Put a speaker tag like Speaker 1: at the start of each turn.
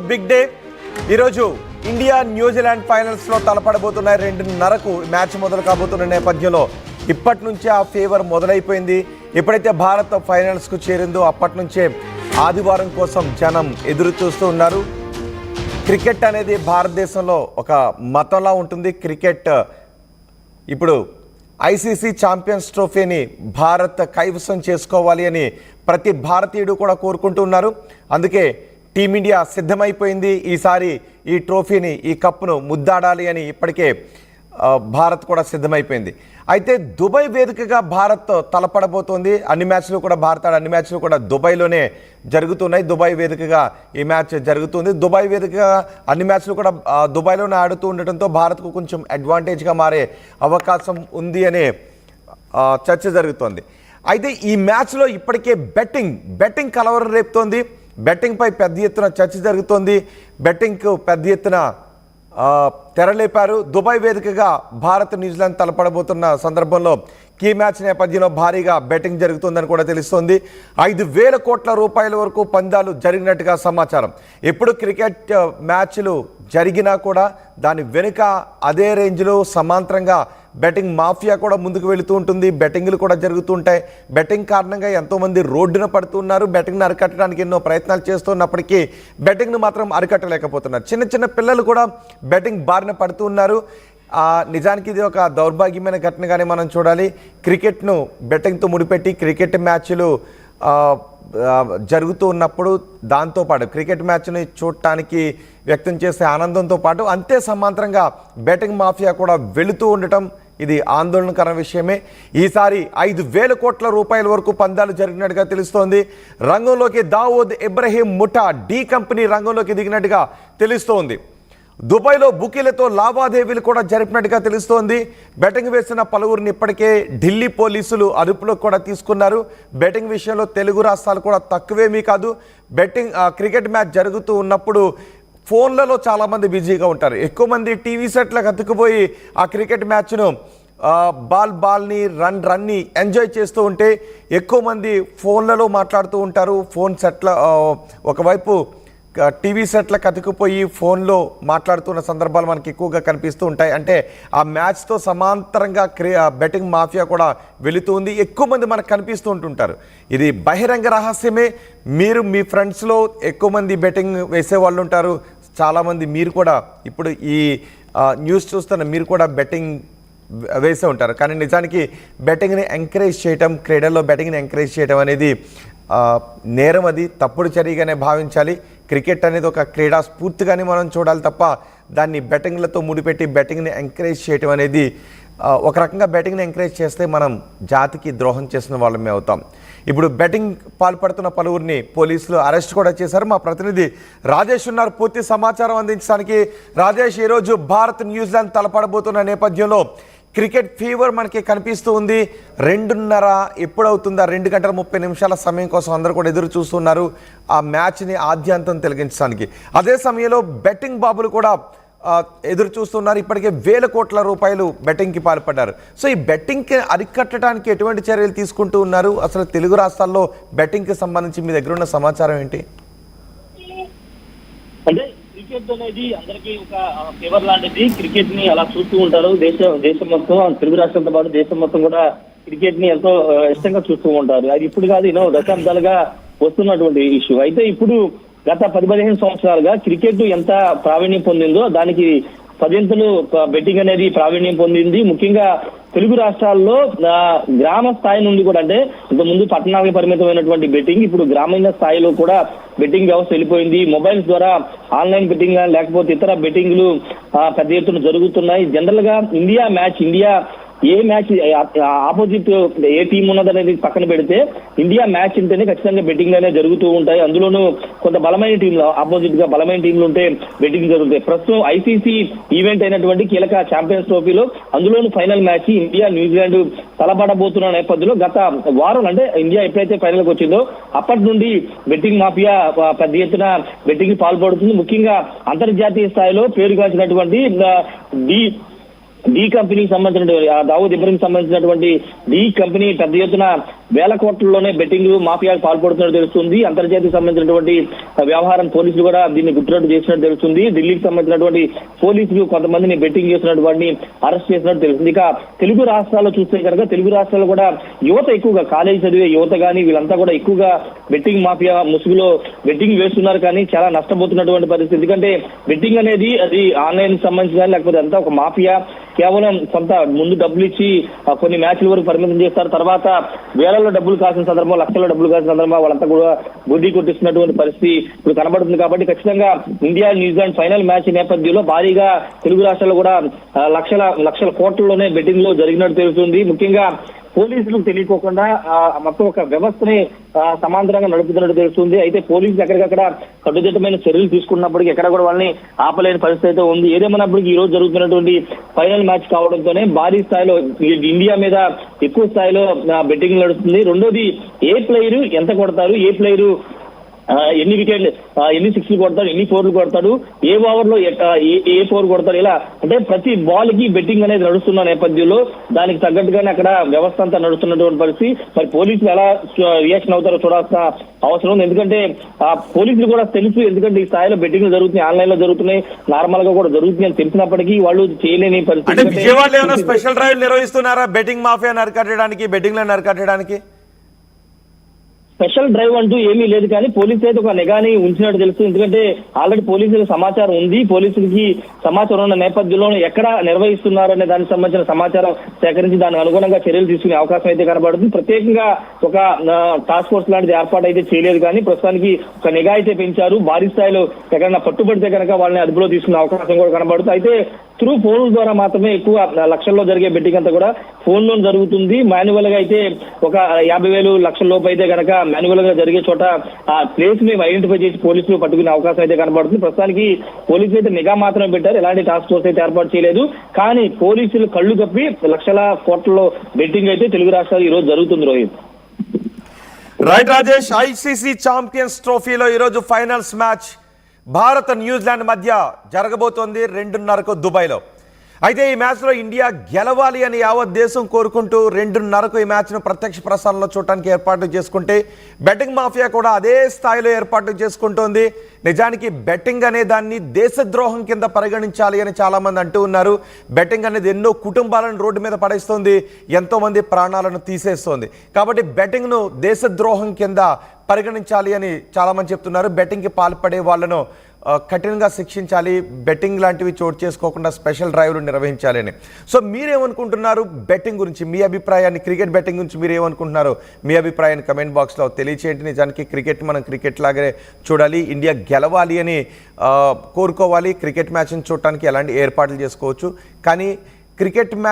Speaker 1: Big day ఈరోజు India New Zealand finals లో తలపడబోతున్నాయి. 2:30కు match మొదలు కాబోతున్న నేపథ్యంలో ఇప్పటి నుంచే ఆ ఫేవర్ మొదలైపోయింది. ఎప్పుడైతే భారత్ ఫైనల్స్ కు చేరిందో అప్పటి నుంచే ఆదివారం కోసం జనం ఎదురు చూస్తూ ఉన్నారు. క్రికెట్ అనేది భారతదేశంలో ఒక మతంలా ఉంటుంది. క్రికెట్ ఇప్పుడు ఐసీసీ ఛాంపియన్స్ ట్రోఫీని భారత్ కైవసం చేసుకోవాలి అని ప్రతి భారతీయుడు కూడా కోరుకుంటున్నారు. అందుకే టీమిండియా సిద్ధమైపోయింది. ఈసారి ఈ ట్రోఫీని, ఈ కప్ను ముద్దాడాలి అని ఇప్పటికే భారత్ కూడా సిద్ధమైపోయింది. అయితే దుబాయ్ వేదికగా భారత్ తలపడబోతోంది. అన్ని మ్యాచ్లు కూడా దుబాయ్లోనే జరుగుతున్నాయి. దుబాయ్ వేదికగా ఈ మ్యాచ్ జరుగుతుంది. దుబాయ్ వేదికగా అన్ని మ్యాచ్లు కూడా దుబాయ్లోనే ఆడుతూ ఉండటంతో భారత్కు కొంచెం అడ్వాంటేజ్గా మారే అవకాశం ఉంది అనే చర్చ జరుగుతోంది. అయితే ఈ మ్యాచ్లో ఇప్పటికే బెట్టింగ్ కలవరం రేపుతోంది. బెట్టింగ్పై పెద్ద ఎత్తున చర్చ జరుగుతోంది. బెట్టింగ్కు పెద్ద ఎత్తున తెరలేపారు. దుబాయ్ వేదికగా భారత్ న్యూజిలాండ్ తలపడబోతున్న సందర్భంలో కీ మ్యాచ్ నేపథ్యంలో భారీగా బెట్టింగ్ జరుగుతుందని కూడా తెలుస్తోంది. 5,000 కోట్ల రూపాయల వరకు పందాలు జరిగినట్టుగా సమాచారం. ఎప్పుడు క్రికెట్ మ్యాచ్లు జరిగినా కూడా దాని వెనుక అదే రేంజ్లో సమాంతరంగా బెట్టింగ్ మాఫియా కూడా ముందుకు వెళుతూ ఉంటుంది. బెట్టింగ్లు కూడా జరుగుతూ ఉంటాయి. బెట్టింగ్ కారణంగా ఎంతోమంది రోడ్డున పడుతున్నారు. బెట్టింగ్ను అరికట్టడానికి ఎన్నో ప్రయత్నాలు చేస్తున్నప్పటికీ బెట్టింగ్ను మాత్రం అరికట్టలేకపోతున్నారు. చిన్న పిల్లలు కూడా బెట్టింగ్ బారిన పడుతూ ఉన్నారు. నిజానికి ఇది ఒక దౌర్భాగ్యమైన ఘటనగానే మనం చూడాలి. క్రికెట్ను బెట్టింగ్తో ముడిపెట్టి క్రికెట్ మ్యాచ్లు జరుగుతూ ఉన్నప్పుడు దాంతోపాటు క్రికెట్ మ్యాచ్ని చూడటానికి వ్యక్తం చేసే ఆనందంతో పాటు అంతే సమాంతరంగా బెట్టింగ్ మాఫియా కూడా వెళుతూ ఉండటం ఇది ఆందోళనకర విషయమే. ఈసారి 5,000 కోట్ల రూపాయల వరకు పందాలు జరిగినట్టుగా తెలుస్తోంది. రంగంలోకి దావూద్ ఇబ్రహీం ముఠా డి కంపెనీ రంగంలోకి దిగినట్టుగా తెలుస్తోంది. దుబాయ్లో బుకీలతో లావాదేవీలు కూడా జరిపినట్టుగా తెలుస్తోంది. బెట్టింగ్ వేసిన పలువురిని ఇప్పటికే ఢిల్లీ పోలీసులు అదుపులోకి కూడా తీసుకున్నారు. బెట్టింగ్ విషయంలో తెలుగు రాష్ట్రాలు కూడా తక్కువేమీ కాదు. క్రికెట్ మ్యాచ్ జరుగుతూ ఉన్నప్పుడు ఫోన్లలో చాలామంది బిజీగా ఉంటారు. ఎక్కువ మంది టీవీ సెట్లకు అతుక్కుపోయి ఆ క్రికెట్ మ్యాచ్ను బాల్ని రన్ని ఎంజాయ్ చేస్తూ ఉంటే ఎక్కువ మంది ఫోన్లలో మాట్లాడుతూ ఉంటారు. ఫోన్ సెట్ల ఒకవైపు టీవీ సెట్లకు అతుకుపోయి ఫోన్లో మాట్లాడుతున్న సందర్భాలు మనకి ఎక్కువగా కనిపిస్తూ ఉంటాయి. అంటే ఆ మ్యాచ్తో సమాంతరంగా బెట్టింగ్ మాఫియా కూడా వెళుతుంది. ఎక్కువ మంది మనకు కనిపిస్తూ ఉంటుంటారు. ఇది బహిరంగ రహస్యమే. మీరు మీ ఫ్రెండ్స్లో ఎక్కువ మంది బెట్టింగ్ వేసే వాళ్ళు ఉంటారు. చాలామంది మీరు కూడా ఇప్పుడు ఈ న్యూస్ చూస్తున్న మీరు కూడా బెట్టింగ్ వేసే ఉంటారు. కానీ నిజానికి బెట్టింగ్ని ఎంకరేజ్ చేయటం, క్రీడల్లో బెట్టింగ్ని ఎంకరేజ్ చేయటం అనేది నేరం. అది తప్పుడు చర్యగానే భావించాలి. క్రికెట్ అనేది ఒక క్రీడా స్ఫూర్తిగానే మనం చూడాలి తప్ప దాన్ని బెట్టింగ్లతో ముడిపెట్టి బెట్టింగ్ని ఎంకరేజ్ చేయటం అనేది ఒక రకంగా బెట్టింగ్ని ఎంకరేజ్ చేస్తే మనం జాతికి ద్రోహం చేసిన వాళ్ళమే అవుతాం. ఇప్పుడు బెట్టింగ్ పాల్పడుతున్న పలువురిని పోలీసులు అరెస్ట్ కూడా చేశారు. మా ప్రతినిధి రాజేష్ ఉన్నారు పూర్తి సమాచారం అందించడానికి. రాజేష్, ఈరోజు భారత్ న్యూజిలాండ్ తలపడబోతున్న నేపథ్యంలో క్రికెట్ ఫీవర్ మనకి కనిపిస్తూ ఉంది. 2:30 ఎప్పుడవుతుందా? 2 గంటల 30 నిమిషాల సమయం కోసం అందరూ కూడా ఎదురు చూస్తున్నారు ఆ మ్యాచ్ని ఆద్యంతం తొలగించడానికి. అదే సమయంలో బెట్టింగ్ బాబులు కూడా ఎదురు చూస్తున్నారు. ఇప్పటికే 1,000 కోట్ల రూపాయలు బెట్టింగ్కి పాల్పడ్డారు. సో ఈ బెట్టింగ్కి అరికట్టడానికి ఎటువంటి చర్యలు తీసుకుంటూ ఉన్నారు? అసలు తెలుగు రాష్ట్రాల్లో బెట్టింగ్కి సంబంధించి మీ దగ్గర ఉన్న సమాచారం ఏంటి?
Speaker 2: అంటే క్రికెట్ అనేది అందరికీ ఒక ఫేవర్ లాంటిది. క్రికెట్ ని అలా చూస్తూ ఉంటారు. దేశం మొత్తం, తెలుగు రాష్ట్రాలతో పాటు దేశం మొత్తం కూడా క్రికెట్ ని ఎంతో ఇష్టంగా చూస్తూ ఉంటారు. అది ఇప్పుడు కాదు, ఎన్నో దశాబ్దాలుగా వస్తున్నటువంటి ఇష్యూ. అయితే ఇప్పుడు గత 10-15 సంవత్సరాలుగా క్రికెట్ ఎంత ప్రావీణ్యం పొందిందో దానికి 10 బెట్టింగ్ అనేది ప్రావీణ్యం పొందింది. ముఖ్యంగా తెలుగు రాష్ట్రాల్లో గ్రామ స్థాయి నుండి కూడా, అంటే ఇంతకుముందు పట్టణాలకు పరిమితమైనటువంటి బెట్టింగ్ ఇప్పుడు గ్రామీణ స్థాయిలో కూడా బెట్టింగ్ వ్యవస్థ వెళ్ళిపోయింది. మొబైల్స్ ద్వారా ఆన్లైన్ బెట్టింగ్ లేకపోతే ఇతర బెట్టింగ్లు పెద్ద ఎత్తున జరుగుతున్నాయి. జనరల్ గా ఇండియా ఏ మ్యాచ్ ఆపోజిట్ ఏ టీం ఉన్నదనేది పక్కన పెడితే ఇండియా మ్యాచ్ ఉంటేనే ఖచ్చితంగా బెట్టింగ్ అనేది జరుగుతూ ఉంటాయి. అందులోనూ కొంత బలమైన టీంలు, ఆపోజిట్ గా బలమైన టీంలు ఉంటే బెట్టింగ్ జరుగుతాయి. ప్రస్తుతం ఐసీసీ ఈవెంట్ అయినటువంటి కీలక ఛాంపియన్స్ ట్రోఫీలో అందులోనూ ఫైనల్ మ్యాచ్ ఇండియా న్యూజిలాండ్ తలపడబోతున్న నేపథ్యంలో గత వారం, అంటే ఇండియా ఎప్పుడైతే ఫైనల్కి వచ్చిందో అప్పటి నుండి బెట్టింగ్ మాఫియా పెద్ద ఎత్తున బెట్టింగ్ పాల్పడుతుంది. ముఖ్యంగా అంతర్జాతీయ స్థాయిలో పేరుగాంచినటువంటి డి కంపెనీకి సంబంధించినటువంటి దావూద్ ఇబ్రహీం సంబంధించినటువంటి డి కంపెనీ పెద్ద ఎత్తున వేల కోట్లలోనే బెట్టింగ్ మాఫియాకు పాల్పడుతున్నట్టు తెలుస్తుంది. అంతర్జాతీయ సంబంధించినటువంటి వ్యవహారం పోలీసులు కూడా దీన్ని గుట్టురట్టు చేసినట్టు తెలుస్తుంది. ఢిల్లీకి సంబంధించినటువంటి పోలీసులు కొంతమందిని బెట్టింగ్ చేసినట్టు వాడిని అరెస్ట్ చేసినట్టు తెలుస్తుంది. ఇక తెలుగు రాష్ట్రాల్లో చూస్తే కనుక తెలుగు రాష్ట్రాల్లో కూడా యువత ఎక్కువగా కాలేజీ చదివే యువత కానీ వీళ్ళంతా కూడా ఎక్కువగా బెట్టింగ్ మాఫియా ముసుగులో బెట్టింగ్ వేస్తున్నారు కానీ చాలా నష్టపోతున్నటువంటి పరిస్థితి. ఎందుకంటే బెట్టింగ్ అనేది అది ఆన్లైన్ సంబంధించి కానీ లేకపోతే అంతా ఒక మాఫియా కేవలం కొంత ముందు డబ్బులు ఇచ్చి కొన్ని మ్యాచ్ల వరకు పరిమితం చేస్తారు. తర్వాత వేలలో డబ్బులు కాసిన సందర్భం, లక్షల్లో డబ్బులు కాసిన సందర్భం వాళ్ళంతా కూడా గుడ్డి కొట్టిస్తున్నటువంటి పరిస్థితి ఇప్పుడు కనబడుతుంది. కాబట్టి ఖచ్చితంగా ఇండియా న్యూజిలాండ్ ఫైనల్ మ్యాచ్ నేపథ్యంలో భారీగా తెలుగు రాష్ట్రాల్లో కూడా లక్షల కోట్లలోనే బెట్టింగ్ లో జరిగినట్టు తెలుస్తుంది. ముఖ్యంగా పోలీసులకు తెలియకోకుండా మొత్తం ఒక వ్యవస్థని సమాంతరంగా నడుపుతున్నట్టు తెలుస్తుంది. అయితే పోలీసులు ఎక్కడికక్కడ కట్టుదిట్టమైన చర్యలు తీసుకున్నప్పటికీ ఎక్కడ కూడా వాళ్ళని ఆపలేని పరిస్థితి అయితే ఉంది. ఏదేమన్నప్పటికీ ఈ రోజు జరుగుతున్నటువంటి ఫైనల్ మ్యాచ్ కావడంతోనే భారీ స్థాయిలో ఇండియా మీద ఎక్కువ స్థాయిలో బెట్టింగ్ నడుస్తుంది. రెండోది ఏ ప్లేయరు ఎంత కొడతారు, ఏ ప్లేయరు ఎన్ని వికెట్లు ఎన్ని సిక్స్లు కొడతాడు, ఎన్ని ఫోర్లు కొడతాడు, ఏ ఓవర్ లో ఏ ఫోర్ కొడతాడు, ఇలా అంటే ప్రతి బాల్ కి బెట్టింగ్ అనేది నడుస్తున్న నేపథ్యంలో దానికి తగ్గట్టుగానే అక్కడ వ్యవస్థ అంతా నడుస్తున్నటువంటి పరిస్థితి. మరి పోలీసులు ఎలా రియాక్షన్ అవుతారో చూడాల్సిన అవసరం ఉంది. ఎందుకంటే పోలీసులు కూడా తెలుసు, ఎందుకంటే ఈ స్థాయిలో బెట్టింగ్ జరుగుతున్నాయి, ఆన్లైన్ లో జరుగుతున్నాయి, నార్మల్ గా కూడా జరుగుతున్నాయి అని తెలిసినప్పటికీ వాళ్ళు చేయలేని పరిస్థితి.
Speaker 1: విజయవాడలో ఏమైనా స్పెషల్ డ్రైవ్ నిర్వహిస్తున్నారా బెట్టింగ్ మాఫియా నరికట్టడానికి, బెట్టింగ్ లో నరికట్టడానికి?
Speaker 2: స్పెషల్ డ్రైవ్ అంటూ ఏమీ లేదు, కానీ పోలీసులు అయితే ఒక నిఘాని ఉంచినట్టు తెలుస్తుంది. ఎందుకంటే ఆల్రెడీ పోలీసులకు సమాచారం ఉంది. పోలీసులకి సమాచారం ఉన్న నేపథ్యంలో ఎక్కడ నిర్వహిస్తున్నారనే దానికి సంబంధించిన సమాచారం సేకరించి దానికి అనుగుణంగా చర్యలు తీసుకునే అవకాశం అయితే కనబడుతుంది. ప్రత్యేకంగా ఒక టాస్క్ ఫోర్స్ లాంటిది ఏర్పాటు అయితే చేయలేదు, కానీ ప్రస్తుతానికి ఒక నిఘా అయితే పెంచారు. భారీ స్థాయిలో ఎక్కడైనా పట్టుబడితే కనుక వాళ్ళని అదుపులో తీసుకునే అవకాశం కూడా కనబడుతుంది. అయితే త్రూ ఫోన్ల ద్వారా మాత్రమే ఎక్కువ లక్షల్లో జరిగే బెట్టింగ్ అంతా కూడా ఫోన్ లో జరుగుతుంది. మాన్యువల్ గా అయితే ఒక 50,000 లక్షల లోపు అయితే కనుక మాన్యువల్ గా జరిగే చోట ఆ ప్లేస్ మేము ఐడెంటిఫై చేసి పోలీసులు పట్టుకునే అవకాశం అయితే కనబడుతుంది. ప్రస్తుతానికి పోలీసులు అయితే నిఘా మాత్రమే పెట్టారు, ఎలాంటి టాస్క్ ఫోర్స్ అయితే ఏర్పాటు చేయలేదు. కానీ పోలీసులు కళ్ళు కప్పి లక్షల కోట్లలో బెట్టింగ్ అయితే తెలుగు రాష్ట్రాలు ఈ రోజు జరుగుతుంది. Rohit
Speaker 1: right Rajesh, ICC champions ట్రోఫీలో ఈరోజు ఫైనల్స్ మ్యాచ్ భారత్ న్యూజిలాండ్ మధ్య జరగబోతోంది 2:30కు దుబాయ్లో. అయితే ఈ మ్యాచ్లో ఇండియా గెలవాలి అని యావత్ దేశం కోరుకుంటూ 2:30కు ఈ మ్యాచ్ను ప్రత్యక్ష ప్రసారంలో చూడటానికి ఏర్పాట్లు చేసుకుంటే బెట్టింగ్ మాఫియా కూడా అదే స్థాయిలో ఏర్పాట్లు చేసుకుంటోంది. నిజానికి బెట్టింగ్ అనే దాన్ని దేశద్రోహం కింద పరిగణించాలి అని చాలామంది అంటూ ఉన్నారు. బెట్టింగ్ అనేది ఎన్నో కుటుంబాలను రోడ్డు మీద పడేస్తోంది, ఎంతోమంది ప్రాణాలను తీసేస్తోంది. కాబట్టి బెట్టింగ్ను దేశద్రోహం కింద పరిగణించాలి అని చాలామంది చెప్తున్నారు. బెట్టింగ్కి పాల్పడే వాళ్ళను కఠినంగా శిక్షించాలి, బెట్టింగ్ లాంటివి చోటు చేసుకోకుండా స్పెషల్ డ్రైవ్లు నిర్వహించాలి అని. సో మీరేమనుకుంటున్నారు బెట్టింగ్ గురించి? మీ అభిప్రాయాన్ని, క్రికెట్ బెట్టింగ్ గురించి మీరు ఏమనుకుంటున్నారు? మీ అభిప్రాయాన్ని కమెంట్ బాక్స్లో తెలియచేయండి. నిజానికి క్రికెట్ మనం క్రికెట్ లాగే చూడాలి, ఇండియా గెలవాలి అని కోరుకోవాలి. క్రికెట్ మ్యాచ్ని చూడటానికి ఎలాంటి ఏర్పాట్లు చేసుకోవచ్చు, కానీ క్రికెట్ మ్యాచ్